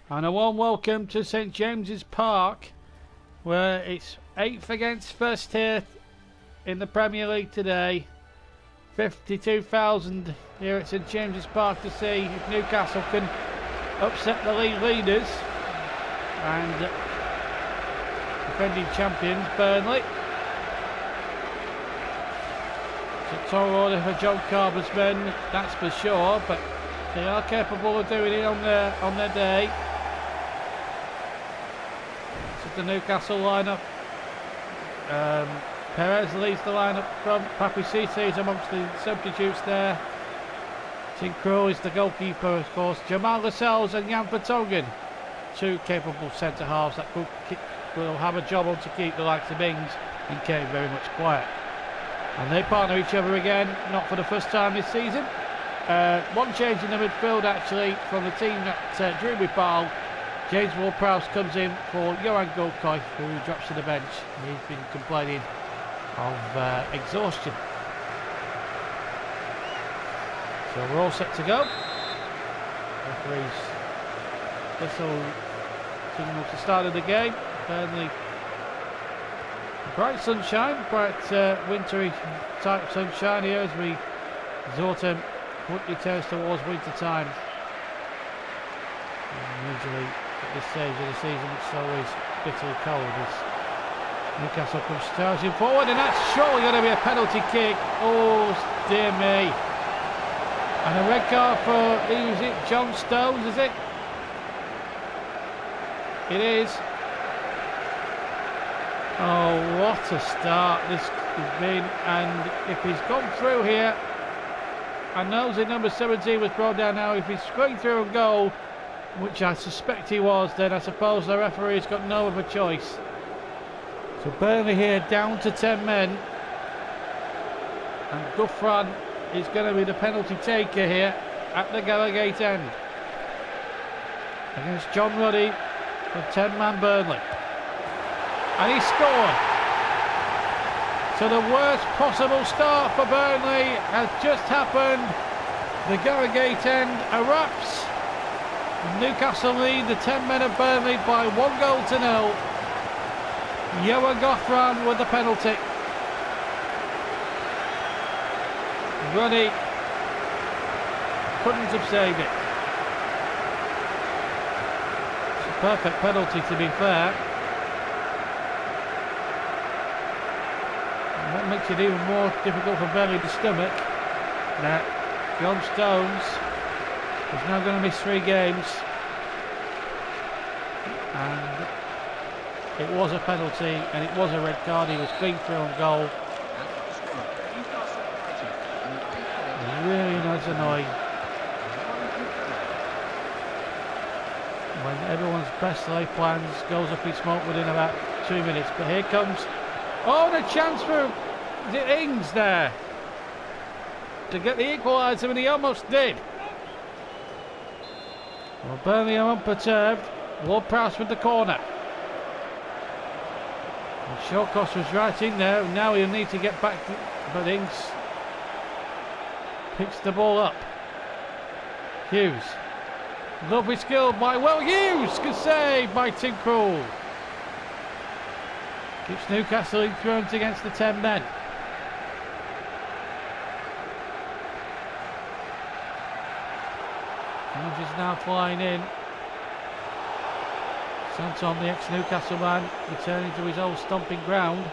And a warm welcome to St James's Park, where it's 8th against 1st here in the Premier League today. 52,000 here at St James's Park to see if Newcastle can upset the league leaders and defending champions Burnley. It's a tall order for John Carver's men, that's for sure, but they are capable of doing it on their day. This is the Newcastle lineup. Perez leads the lineup from Papi Cisse is amongst the substitutes there. Tim Krul is the goalkeeper, of course. Jamal Lascelles and Jan Vertonghen, two capable centre halves that will have a job on to keep the likes of Ings and Kane very much quiet. And they partner each other again, not for the first time this season. One change in the midfield actually from the team that drew with Bale. James Ward-Prowse comes in for Johan Goldkoy, who drops to the bench. He's been complaining of exhaustion. So we're all set to go. Referee's whistle signals the start of the game. Burnley, bright sunshine, bright wintry type sunshine here as autumn quickly turns towards winter time. And usually at this stage of the season it's always bitterly cold as Newcastle comes charging forward, and that's surely going to be a penalty kick. Oh dear me. And a red card for, who's it, John Stones, is it? It is. Oh, what a start this has been, and if he's gone through here, and knows that number 17 was brought down now, if he's going through and goal, which I suspect he was, then I suppose the referee's got no other choice. So Burnley here down to 10 men, and Gouffran is going to be the penalty taker here at the Gallowgate end against John Ruddy for 10-man Burnley. And he scored. So the worst possible start for Burnley has just happened. The Gallowgate end erupts. Newcastle lead the 10 men of Burnley by 1-0. Johan Gouffran with the penalty. Ruddy couldn't have saved it. It's a perfect penalty, to be fair. And what makes it even more difficult for Burnley to stomach that John Stones is now going to miss 3 games, and it was a penalty and it was a red card. He was clean through on goal. Really nice annoying when everyone's best laid plans goes up in smoke within about 2 minutes. But here comes, oh, and a chance for, is it Ings there to get the equaliser, and he almost did. Well, Burnley are unperturbed. Ward-Prowse with the corner. And Shawcross was right in there. Now he'll need to get back, but Ings picks the ball up. Hughes. Lovely skill by Hughes. Good save by Tim Krul. Keeps Newcastle enthroned against the 10 men. Hughes is now flying in. Santon, the ex-Newcastle man, returning to his old stomping ground.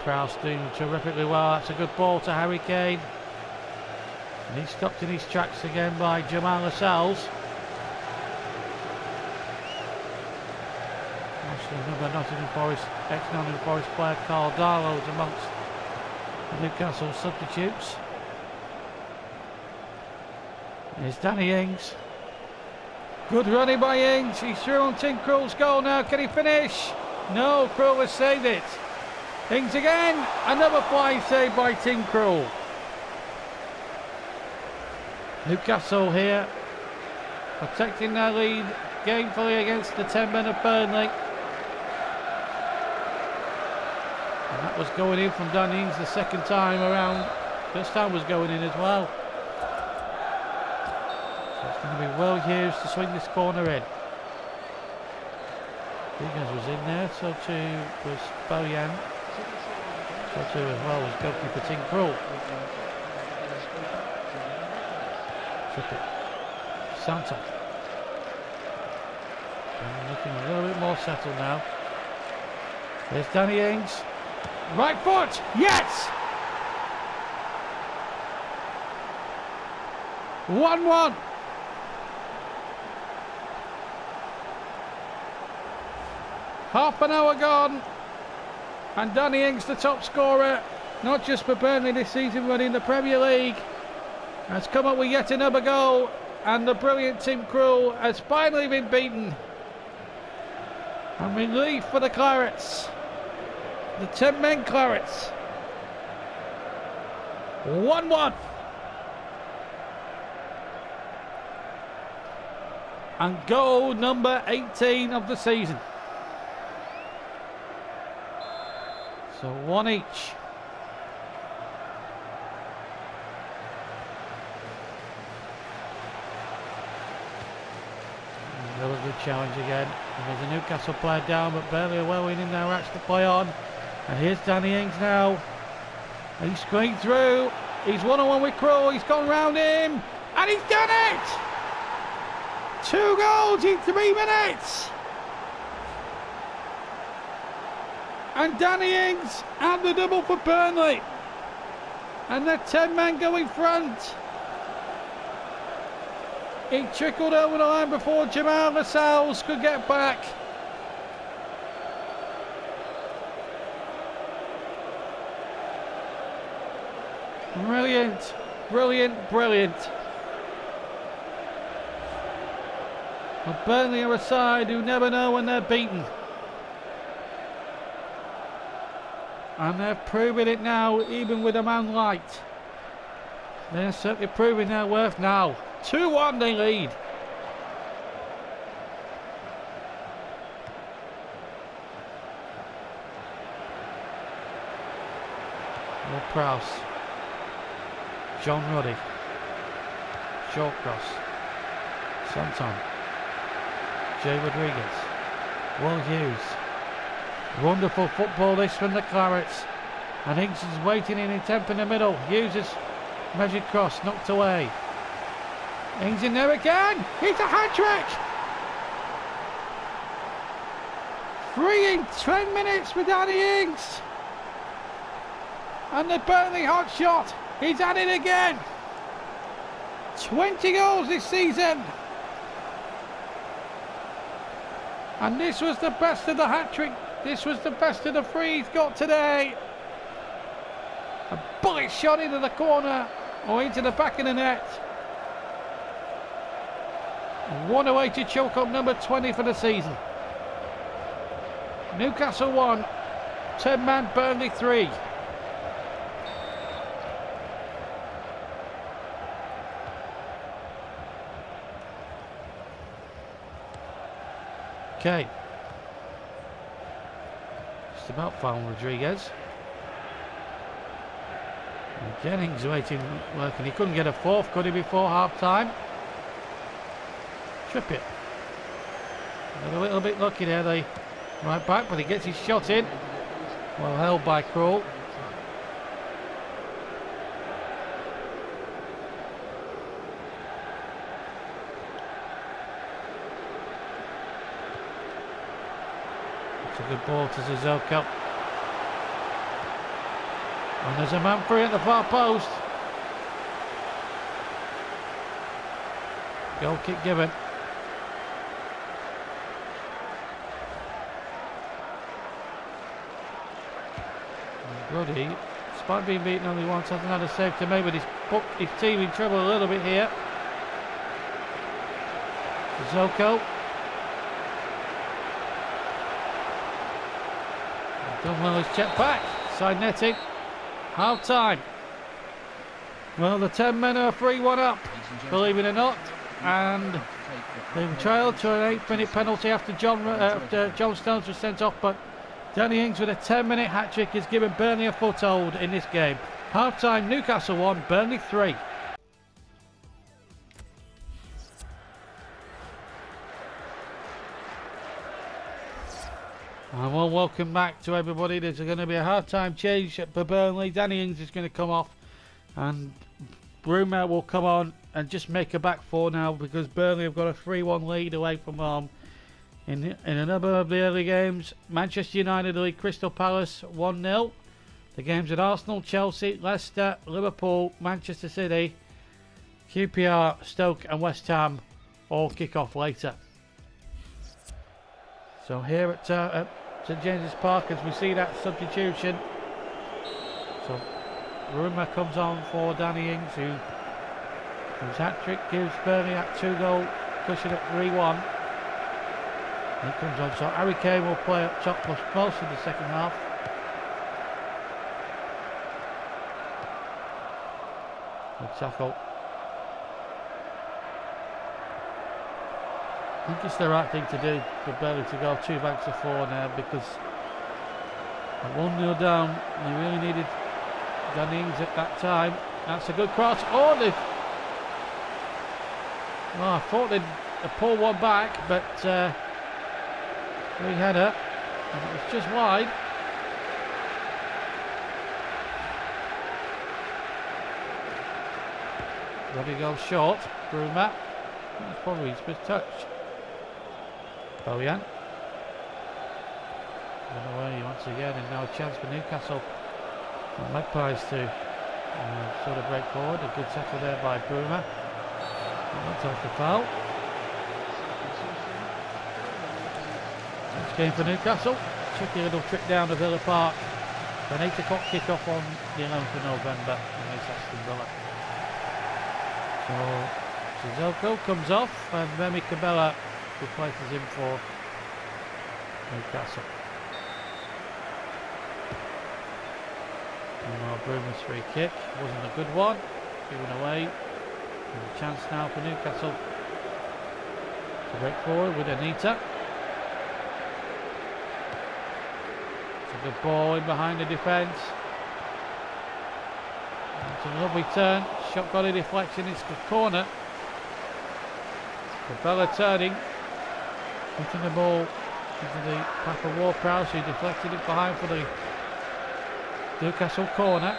Prowse doing terrifically well. That's a good ball to Harry Kane. And he's stopped in his tracks again by Jamal Lascelles. Another Nottingham Forest, ex-Nottingham Forest player Carl Darlow is amongst the Newcastle substitutes. Here's Danny Ings. Good running by Ings. He's through on Tim Krul's goal now. Can he finish? No, Krul has saved it. Ings again. Another flying save by Tim Krul. Newcastle here protecting their lead gamefully against the 10 men of Burnley. And that was going in from Danny Ings the second time around. First time was going in as well. going to be well used to swing this corner in. Rodriguez was in there, so too was Boyan. So too as well was goalkeeper Tim Krul. Trip it. Santon. And looking a little bit more settled now. There's Danny Ings. Right foot! Yes! 1-1. Half an hour gone. And Danny Ings, the top scorer, not just for Burnley this season, but in the Premier League, has come up with yet another goal. And the brilliant Tim Krul has finally been beaten. And relief for the Clarets. The 10-men Clarets. 1-1. And goal number 18 of the season. So one each. Another good challenge again. And there's a Newcastle player down, but Burnley are well in their match to play on. And here's Danny Ings now. He's screened through. He's one-on-one with Krul. He's gone round him. And he's done it! 2 goals in 3 minutes! And Danny Ings and the double for Burnley. And the 10 men go in front. He trickled over the line before Jamal Lascelles could get back. Brilliant, brilliant, brilliant. But Burnley are a side who never know when they're beaten. And they're proving it now, even with a man light. They're certainly proving their worth now. 2-1 they lead. More Prowse. John Ruddy. Short cross. Santon. Jay Rodriguez. Will Hughes. Wonderful football this from the Clarets. And Ings is waiting in temp in the middle. Hughes has measured cross, knocked away. Ings in there again. It's a hat-trick. 3 in 10 minutes for Danny Ings. And the Burnley hot shot. He's at it again. 20 goals this season. And this was the best of the hat-trick. This was the best of the 3 he's got today. A bullet shot into the corner or into the back of the net. One away to choke up number 20 for the season. Newcastle 1, 10-man Burnley 3. Okay. Just about found Rodriguez. And Jennings waiting, working. He couldn't get a fourth, could he, before half time? Trippier. A little bit lucky there, they right back, but he gets his shot in. Well held by Krul. It's a good ball to Sissoko. And there's a man free at the far post. Goal kick given. Ruddy, despite being beaten only once, hasn't had a save to make, but he's put his team in trouble a little bit here. Sissoko. Dunwell is checked back. Side netting. Half time. Well, the 10 men are 3-1 up, believe it or not. And they've trailed to an 8-minute penalty after John Stones was sent off. But Danny Ings with a 10-minute hat-trick has given Burnley a foothold in this game. Half time, Newcastle 1, Burnley 3. And well, welcome back to everybody. There's going to be a half-time change for Burnley. Danny Ings is going to come off and Bruma will come on and just make a back four now, because Burnley have got a 3-1 lead away from home. In another of the early games, Manchester United lead Crystal Palace 1-0. The games at Arsenal, Chelsea, Leicester, Liverpool, Manchester City, QPR, Stoke and West Ham all kick off later. So here at St James's Park, as we see that substitution, so Bruma comes on for Danny Ings, whose hat-trick gives Burnley that 2-goal cushion at 3-1. He comes on, so Harry Kane will play up top for most of the second half. Good tackle. I think it's the right thing to do for Burnley to go 2 banks of 4 now, because at 1-0 down, they really needed Danny Ings at that time. That's a good cross. Oh, I thought they'd pull one back, but free header, and it was just wide. Roddy goes short. Bruma. That's probably his best touch. Bojan. Run away once again, and now a chance for Newcastle. And Magpies to sort of break forward. A good tackle there by Bruma. That's off the foul. Next game for Newcastle. Tricky little trip down to Villa Park. An 8 o'clock kick-off on the 11th of November against Aston Villa. So Sissoko comes off and Remy Cabella replaces him for Newcastle. Bruma's free kick wasn't a good one, given away. There's a chance now for Newcastle to break forward with Anita. It's a good ball in behind the defence. It's a lovely turn. Shot got a deflection. It's the corner. Cabella turning, putting the ball into the path of Ward-Prowse, who deflected it behind for the Newcastle corner.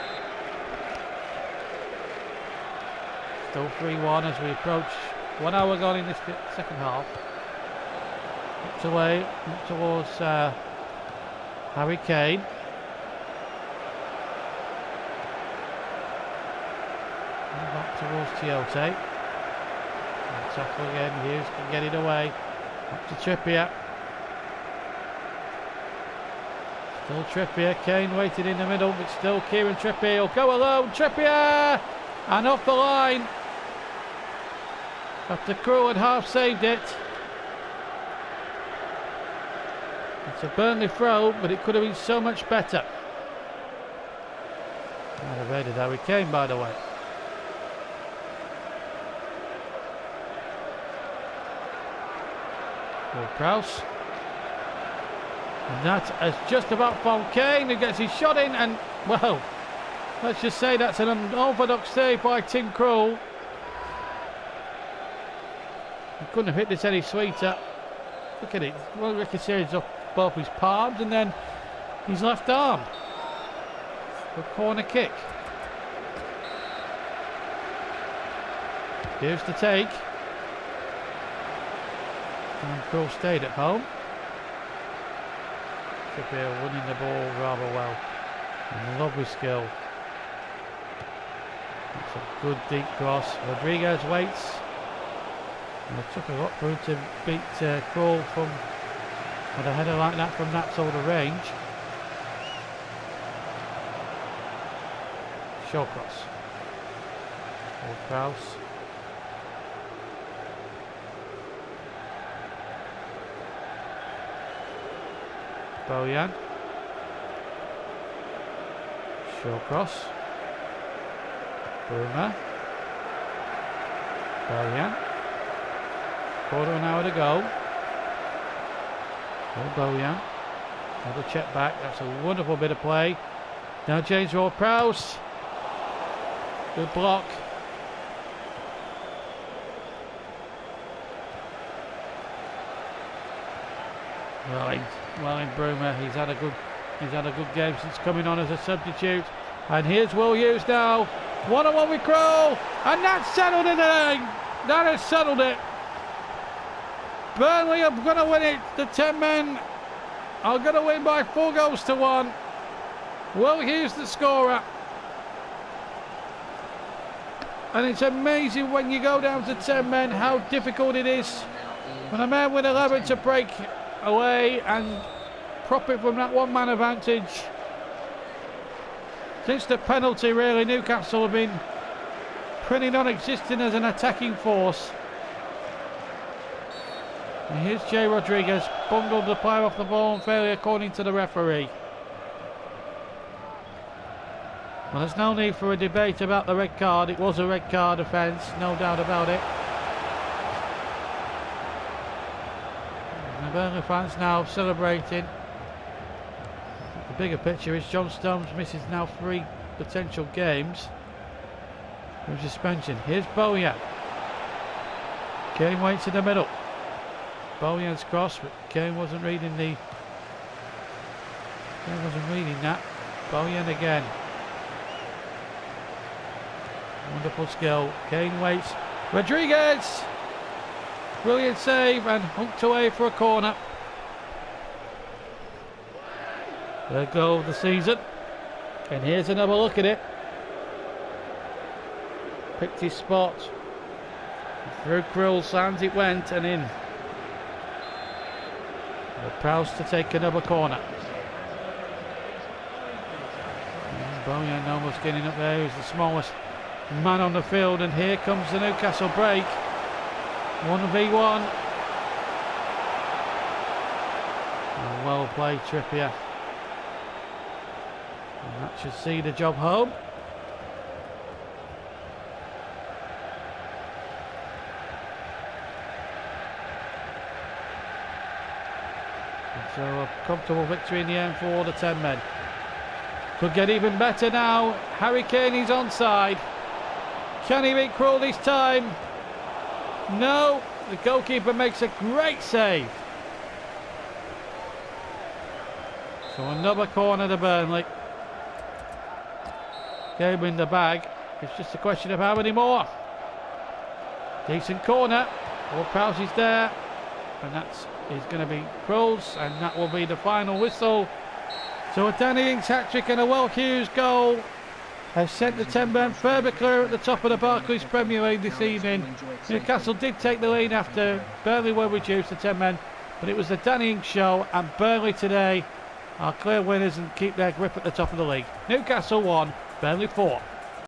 Still 3-1 as we approach 1 hour gone in this second half. It's away, up towards Harry Kane. And back towards Tiote. Tackle again, Hughes can get it away. Up to Trippier. Still Trippier, Kane waited in the middle, but still Kieran Trippier will go alone. Trippier! And off the line. After Krul had half saved it. It's a Burnley throw, but it could have been so much better. I'd have rated Harry Kane, by the way. Prowse, and that has just about found Kane, who gets his shot in, and well, let's just say that's an unorthodox save by Tim Krul. He couldn't have hit this any sweeter. Look at it, well, Ricky series off both his palms and then his left arm. The corner kick. Here's the take. And Krul stayed at home. Trippier winning the ball rather well. And lovely skill. It's a good deep cross. Rodriguez waits. And it took a lot for him to beat Krul from with a header like that from that sort of range. Shawcross. Prowse. Bojan. Shawcross. Bruma. Bojan. Quarter of an hour to go. Bojan. Another check back. That's a wonderful bit of play. Now James Ward-Prowse. Good block. Right. well in Bruma. He's had a good game since coming on as a substitute. And here's Will Hughes now. 1-on-1 with Kroll, and that's settled it. That has settled it. Burnley are going to win it. The 10 men are going to win by 4-1. Will Hughes the scorer. And it's amazing when you go down to 10 men how difficult it is when a man with 11 to break away and profit from that one-man advantage. Since the penalty, really, Newcastle have been pretty non-existent as an attacking force. And here's Jay Rodriguez, bungled the player off the ball unfairly according to the referee. Well, there's no need for a debate about the red card. It was a red card offence, no doubt about it. And the Burnley fans now celebrating. The bigger picture is John Stones misses now 3 potential games with suspension. Here's Bojan. Kane waits in the middle. Bojan's cross, but Kane wasn't reading that. Bojan again. Wonderful skill. Kane waits. Rodriguez! Brilliant save and hooked away for a corner. Third goal of the season. And here's another look at it. Picked his spot. Through Krill's hands it went and in. Prowse to take another corner. Bojan almost getting up there. He's the smallest man on the field, and here comes the Newcastle break. 1v1. Well played, Trippier. And that should see the job home. So a comfortable victory in the end for the 10 men. Could get even better now. Harry Kane is onside. Can he beat Krul this time? No. The goalkeeper makes a great save. So another corner to Burnley. Game in the bag. It's just a question of how many more. Decent corner. Prowse is there. And that's going to be Krul's, and that will be the final whistle. So a Danny Ings hat-trick and a Will Hughes goal has sent the 10 men further clear at the top of the Barclays Premier League this evening. Newcastle did take the lead after Burnley were reduced to 10 men, but it was the Danny Ings show, and Burnley today are clear winners and keep their grip at the top of the league. Newcastle 1, Burnley 4.